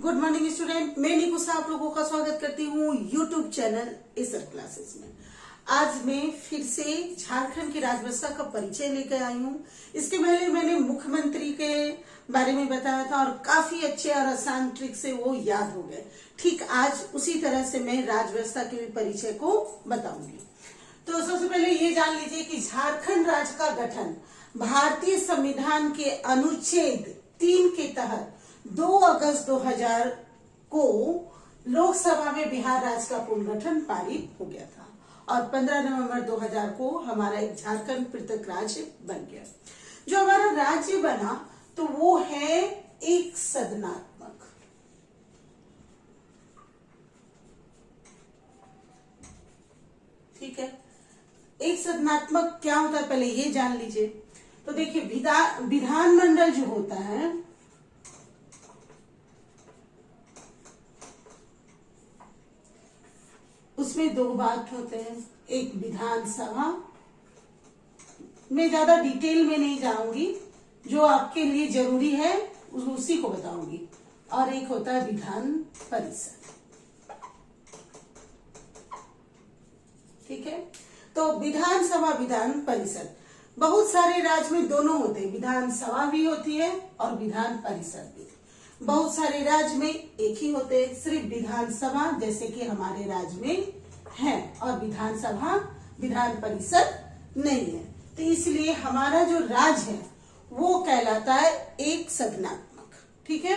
Good morning student, मैं निकुसा आप लोगों का स्वागत करती हूँ यूट्यूब चैनल इसर क्लासेस में। आज मैं फिर से झारखंड की राजभाषा का परिचय लेकर आई हूँ। इसके पहले मैंने मुख्यमंत्री के बारे में बताया था और काफी अच्छे और आसान ट्रिक से वो याद हो गए। ठीक आज उसी तरह से मैं राजभाषा के परिचय को बताऊंगी। तो सबसे पहले ये जान लीजिए कि झारखंड राज्य का गठन भारतीय संविधान के अनुच्छेद 3 के तहत 2 अगस्त 2000 को लोकसभा में बिहार राज्य का पुनर्गठन पारित हो गया था और 15 नवंबर 2000 को हमारा एक झारखंड पृथक राज्य बन गया। जो हमारा राज्य बना तो वो है एक सदनात्मक। ठीक है, एक सदनात्मक क्या होता है पहले ये जान लीजिए। तो देखिए विधानमंडल जो होता है उसमें दो बात होते हैं। एक विधानसभा, मैं ज्यादा डिटेल में नहीं जाऊंगी, जो आपके लिए जरूरी है उसी को बताऊंगी। और एक होता है विधान परिषद। ठीक है, तो विधानसभा विधान परिषद बहुत सारे राज्य में दोनों होते हैं, विधानसभा भी होती है और विधान परिषद भी। बहुत सारे राज्य में एक ही होते हैं, सिर्फ विधानसभा जैसे कि हमारे राज्य में है और विधानसभा विधान परिषद नहीं है। तो इसलिए हमारा जो राज्य है वो कहलाता है एक सदनात्मक। ठीक है,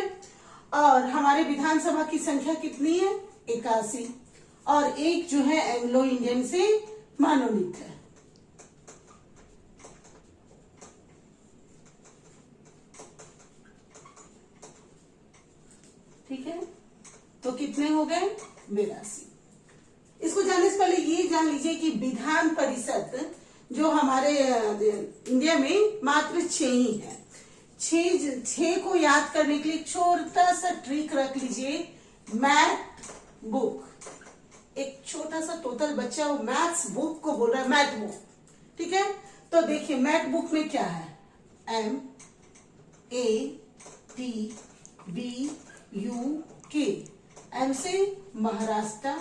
और हमारे विधानसभा की संख्या कितनी है? 81 और एक जो है एंग्लो इंडियन से मनोनीत है। ठीक है, तो कितने हो गए? 82। इसको जानने से पहले ये जान लीजिए कि विधान परिषद जो हमारे इंडिया में मात्र 6 ही है। 6 को याद करने के लिए छोटा सा ट्रिक रख लीजिए, मैथ बुक। एक छोटा सा टोटल बच्चा वो मैथ्स बुक को बोल रहा है मैथ बुक। ठीक है, तो देखिए मैथ बुक में क्या है? MATBUK। एम से महाराष्ट्र,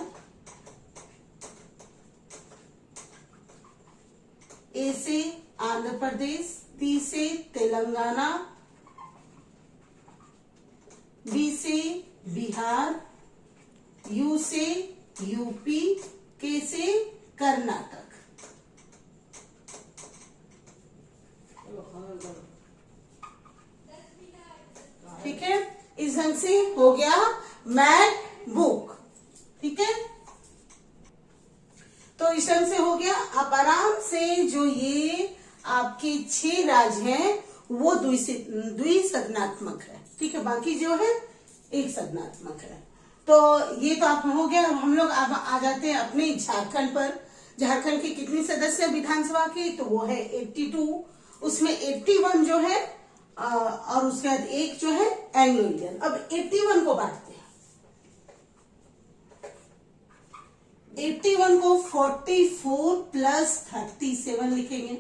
ए से आंध्र प्रदेश, टी से तेलंगाना, बी से बिहार, यू से यूपी, के से कर्नाटक। ठीक है, इस ढंग से हो गया मैथ बुक। ठीक है, तो इस ढंग से हो गया। आप आराम से जो ये आपके 6 राज्य हैं वो द्विसदनात्मक है। ठीक है, बाकी जो है एक सदनात्मक है। तो ये तो आप हो गया। हम लोग अब आ जाते हैं अपने झारखंड पर। झारखंड की कितनी सदस्य विधानसभा की? तो वो है 82। उसमें 81 जो है और उसके बाद एक जो है एंग्लो इंडियन। अब 81 को बांटते हैं। 81 को 44 प्लस 37 लिखेंगे।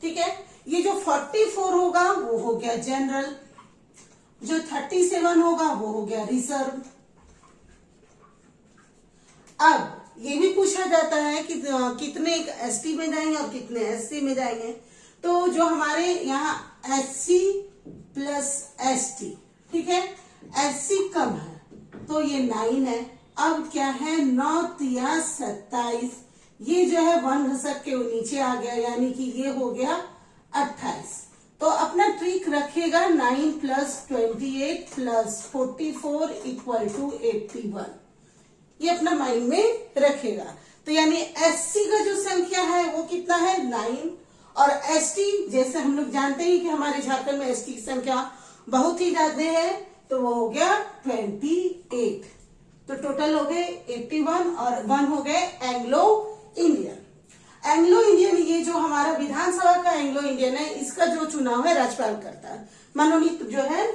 ठीक है, ये जो 44 होगा वो हो गया जनरल, जो 37 होगा वो हो गया रिजर्व। अब ये भी पूछा जाता है कि कितने एसटी में जाएंगे और कितने एससी में जाएंगे। तो जो हमारे यहाँ एससी प्लस एसटी, ठीक है, एससी कम है तो ये 9 है। अब क्या है? 9 या 27, ये जो है 1 घसक के नीचे आ गया, यानी कि ये हो गया 28। तो अपना ट्रिक रखिएगा, 9 प्लस 28 प्लस 44 इक्वल टू 81। ये अपना माइंड में रखेगा। तो यानी एससी का जो संख्या है वो कितना है? 9। और एसटी जैसे हम लोग जानते हैं कि हमारे झारखंड में एसटी की संख्या बहुत ही ज्यादा है, तो वो हो गया 28। तो टोटल हो गए 81 और 1 हो गए एंग्लो इंडियन। एंग्लो इंडियन ये जो हमारा विधानसभा का एंग्लो इंडियन है, इसका जो चुनाव है राज्यपाल करता है, मनोनीत जो है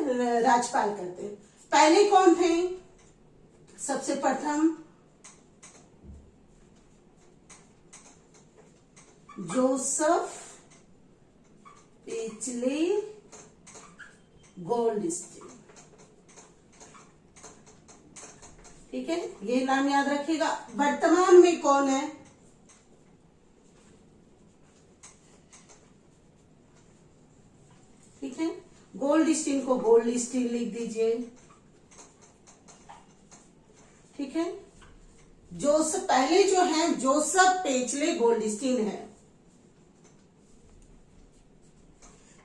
राज्यपाल करते हैं। पहले कौन थे? सबसे प्रथम जोसेफ पेचले गोल्डस्टीन। ठीक है, ये नाम याद रखिएगा। वर्तमान में कौन है? ठीक है, गोल्ड स्टीन को गोल्ड स्टीन लिख दीजिए। ठीक है, जोसेफ पहले जो है जोसेफ पेचले गोल्डस्टीन है।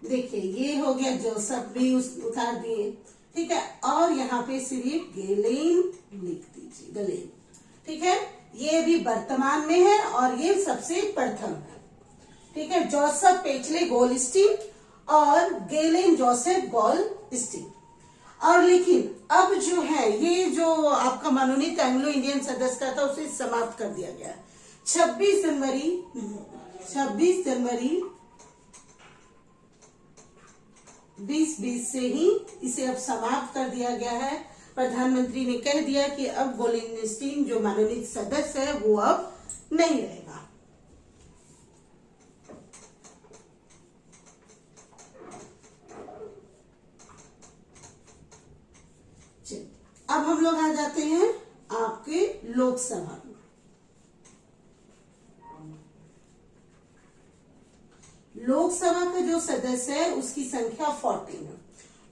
देखिए ये हो गया, जोसेफ भी उतार दिए। ठीक है, और यहाँ पे सिर्फ गेलेन लिख दीजिए, गलेन। ठीक है, ये भी वर्तमान में है और ये सबसे प्रथम है। ठीक है, जोसेफ पेचले गोल्डस्टीन और गेलेन जोसेफ गोल्डस्टीन। और लेकिन अब जो है ये जो आपका मनोनीत एंग्लो इंडियन सदस्य का था उसे समाप्त कर दिया गया। 26 जनवरी 2020 से ही इसे अब समाप्त कर दिया गया है। प्रधानमंत्री ने कह दिया कि अब गोल्डस्टीन जो मनोनीत सदस्य है वो अब नहीं रहेगा। अब हम लोग आ जाते हैं आपके लोकसभा में। लोकसभा का जो सदस्य है उसकी संख्या 14 है।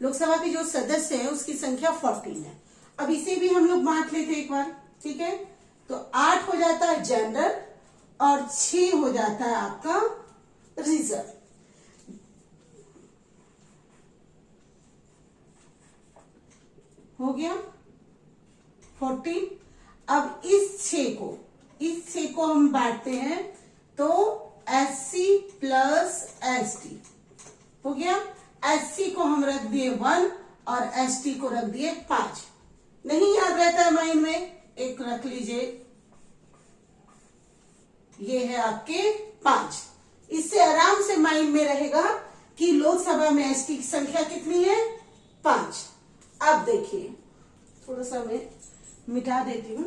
लोकसभा के जो सदस्य है उसकी संख्या 14 है। अब इसे भी हम लोग बांट लेते एक बार। ठीक है, तो 8 हो जाता है जनरल और 6 हो जाता है आपका रिजर्व। हो गया 14। अब इस 6 को हम बांटते हैं तो SC प्लस ST हो गया। SC को हम रख दिए 1 और ST को रख दिए 5। नहीं याद रहता है माइंड में, एक रख लीजिए, ये है आपके 5। इससे आराम से माइंड में रहेगा कि लोकसभा में ST की संख्या कितनी है? 5। अब देखिए, थोड़ा सा मैं मिटा देती हूं।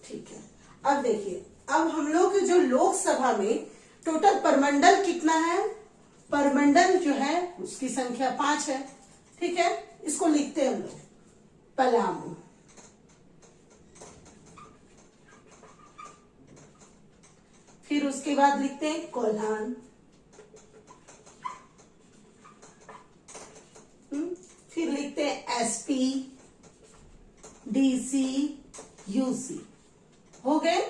ठीक है, अब देखिए, अब हम लोग जो लोकसभा में टोटल परमंडल कितना है? परमंडल जो है उसकी संख्या 5 है। ठीक है, इसको लिखते हैं हम लोग पलामू। फिर उसके बाद लिखते हैं कोल्हान। फिर लिखते हैं SP, DC, UC। हो गए?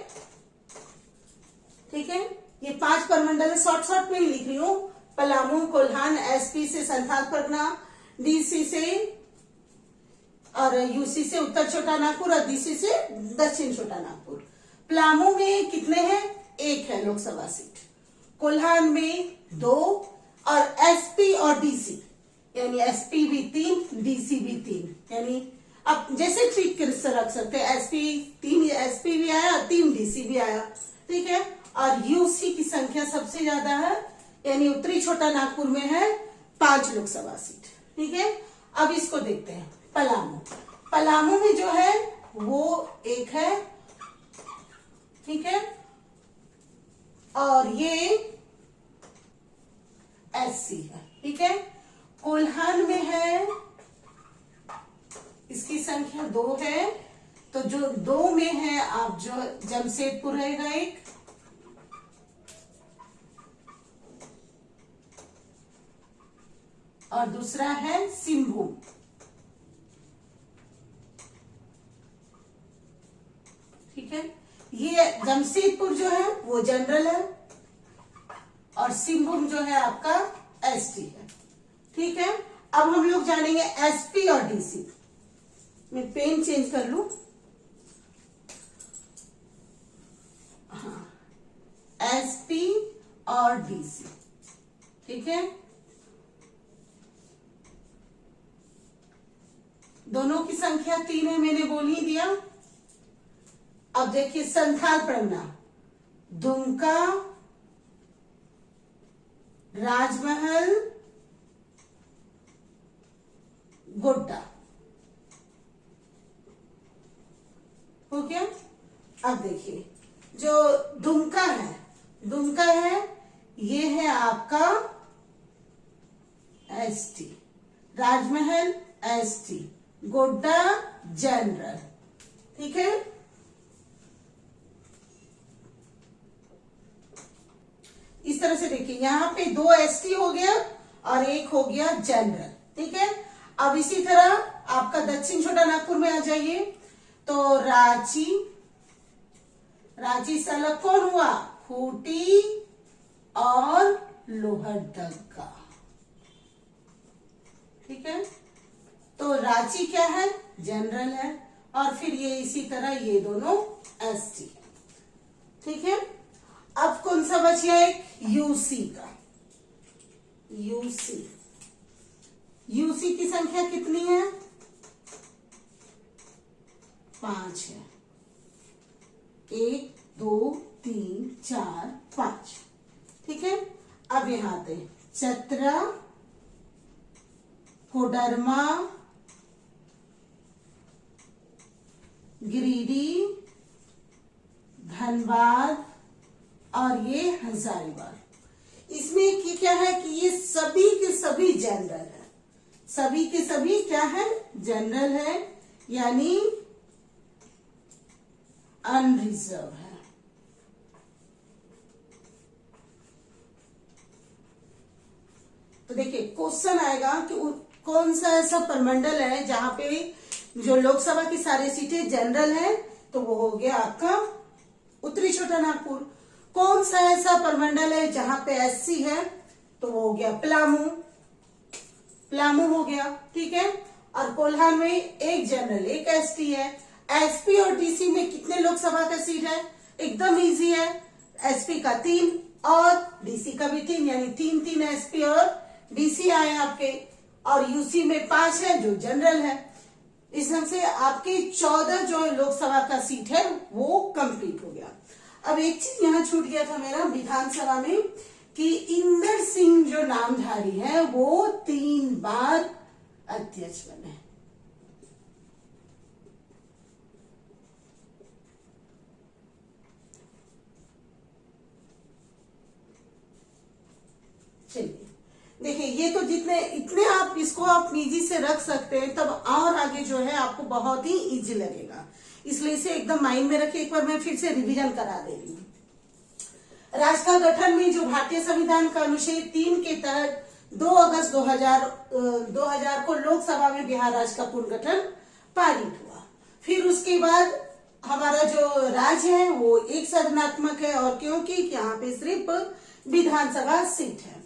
ठीक है, ये 5 परमंडल शॉर्ट में ही लिख रही हूं। पलामू, कोल्हान, SP से संथाल परगना, DC से और UC से उत्तर छोटा नागपुर और DC से दक्षिण छोटा नागपुर। पलामू में कितने हैं? 1 है लोकसभा सीट। कोल्हान में 2 और SP और DC यानी SP भी 3, DC भी 3, यानी आप जैसे ठीक कर रख सकते हैं। SP भी आया, 3 DC भी आया। ठीक है, और UC की संख्या सबसे ज्यादा है, यानी उत्तरी छोटा नागपुर में है 5 लोकसभा सीट। ठीक है, अब इसको देखते हैं पलामू में जो है वो 1 है। ठीक है, और ये SC है। ठीक है, कोल्हान में है, इसकी संख्या 2 है, तो जो 2 में है आप जो जमशेदपुर रहेगा एक, और दूसरा है सिंहभूम। ठीक है, ये जमशेदपुर जो है वो जनरल है और सिंहभूम जो है आपका ST है। ठीक है, अब हम लोग जानेंगे SP और DC। मैं पेन चेंज कर लूं। हाँ, SP और DC। ठीक है, दोनों की संख्या 3 है, मैंने बोल ही दिया। अब देखिए संथाल परगना, दुमका, राजमहल, गोड्डा। हो गया। अब देखिए जो दुमका है ये है आपका एसटी, राजमहल एसटी, गोड्डा जनरल। ठीक है, इस तरह से देखिए, यहां पे 2 एसटी हो गया और 1 हो गया जनरल। ठीक है, अब इसी तरह आपका दक्षिण छोटा नागपुर में आ जाइए, तो रांची, रांची से अलग कौन हुआ, खूंटी और लोहरदगा। ठीक है, तो रांची क्या है, जनरल है, और फिर ये इसी तरह ये दोनों एसटी। ठीक है, अब कौन सा बच गया, एक यूसी का। यूसी, यूसी की संख्या कितनी है, 5 है। 1 2 3 4 5। ठीक है, अब यहां आते हैं, चतरा, कोडरमा, गिरिडीह, धनबाद और ये हजारीबाग। इसमें क्या है कि ये सभी के सभी जनरल है, सभी के सभी क्या है, जनरल है, यानी अनरिजर्व है। तो देखिए क्वेश्चन आएगा कि कौन सा ऐसा परमंडल है जहां पे जो लोकसभा की सारी सीटें जनरल है, तो वो हो गया आपका उत्तरी छोटा नागपुर। कौन सा ऐसा परमंडल है जहां पे एससी है, तो वो हो गया पलामू, पलामू हो गया। ठीक है, और कोल्हान में 1 जनरल 1 एसटी है। एसपी और डीसी में कितने लोकसभा का सीट है, एकदम इजी है, एसपी का 3 और डीसी का भी 3, यानी 3 एसपी और डीसी आए आपके, और यूसी में 5 है जो जनरल है। इस ढंग से आपके 14 जो लोकसभा का सीट है वो कंप्लीट हो गया। अब एक चीज यहाँ छूट गया था मेरा विधानसभा में, कि इंदर सिंह जो नामधारी है वो 3 बार अध्यक्ष बने। चलिए देखिए, ये तो जितने इतने आप इसको आप इजी से रख सकते हैं, तब और आगे जो है आपको बहुत ही इजी लगेगा, इसलिए इसे एकदम माइंड में रखिए। एक बार मैं फिर से रिवीजन करा दे रही हूँ। राज्य का गठन में जो भारतीय संविधान का अनुच्छेद 3 के तहत 2 अगस्त 2000 को लोकसभा में बिहार राज्य का पुनर्गठन पारित हुआ। फिर उसके बाद हमारा जो राज्य है वो एक सदनात्मक है, और क्योंकि यहाँ पे सिर्फ विधानसभा सीट है,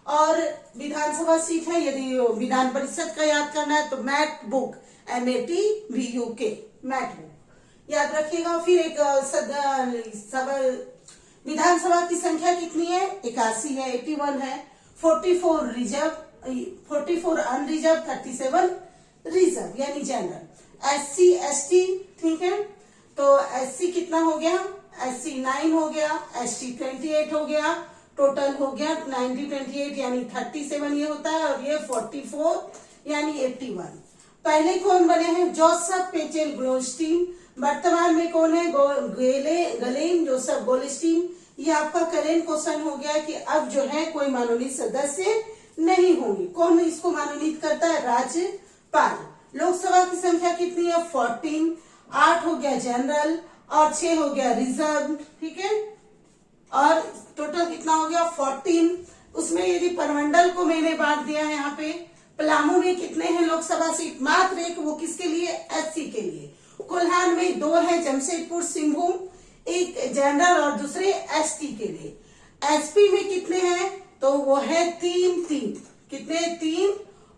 और विधानसभा सीट है। यदि विधान परिषद का याद करना है तो मैट बुक, MATBUK, मैट बुक याद रखिएगा। फिर एक विधानसभा की संख्या कितनी है, 81 है, 81 है। 44 रिजर्व, 44 अनरिजर्व, 37 रिजर्व यानी जनरल। SC ST, ठीक है, तो SC कितना हो गया, SC 9 हो गया, ST 28 हो गया, टोटल हो गया 90 28 यानी 37 ये होता है, और ये 44 यानी 81। पहले कौन बने हैं, जोसेफ पेचेल गोल्डस्टीन। वर्तमान में कौन है, गलेन जोसेफ गोल्डस्टीन। ये आपका करेंट क्वेश्चन हो गया कि अब जो है कोई मनोनीत सदस्य नहीं होंगे। कौन इसको मनोनीत करता है, राज्यपाल। लोकसभा की संख्या कितनी है, 14। 8 हो गया जनरल और 6 हो गया रिजर्व। ठीक है, और टोटल कितना हो गया, 14। उसमें यदि परमंडल को मैंने बांट दिया है, यहाँ पे पलामू में कितने हैं लोकसभा सीट, मात्र 1, वो किसके लिए, एससी के लिए। कोल्हान में 2 है, जमशेदपुर सिंहभूम, 1 जनरल और दूसरे एसटी के लिए। एसपी में कितने हैं, तो वो है 3, कितने, 3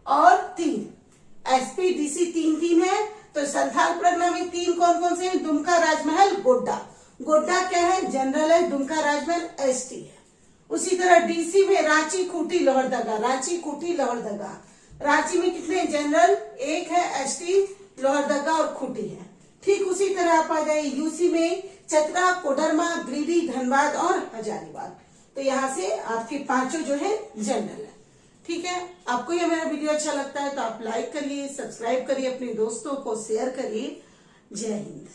और 3। एसपी डीसी 3 है, तो संथाल परगना में 3 कौन से हैं, दुमका, राजमहल, गोड्डा। गोड्डा क्या है, जनरल है, दुमका राजमहल एसटी है। उसी तरह डीसी में रांची, खूंटी, लोहरदगा, रांची, खूंटी, लोहरदगा। रांची में कितने, जनरल 1 है, एसटी, लोहरदगा और खूंटी है। ठीक उसी तरह आप आ जाए यूसी में चतरा, कोडरमा, गिरिडीह, धनबाद और हजारीबाग। तो यहाँ से आपके 5 जो है जनरल है। ठीक है, आपको ये मेरा वीडियो अच्छा लगता है तो आप लाइक करिए, सब्सक्राइब करिए, अपने दोस्तों को शेयर करिए। जय हिंद।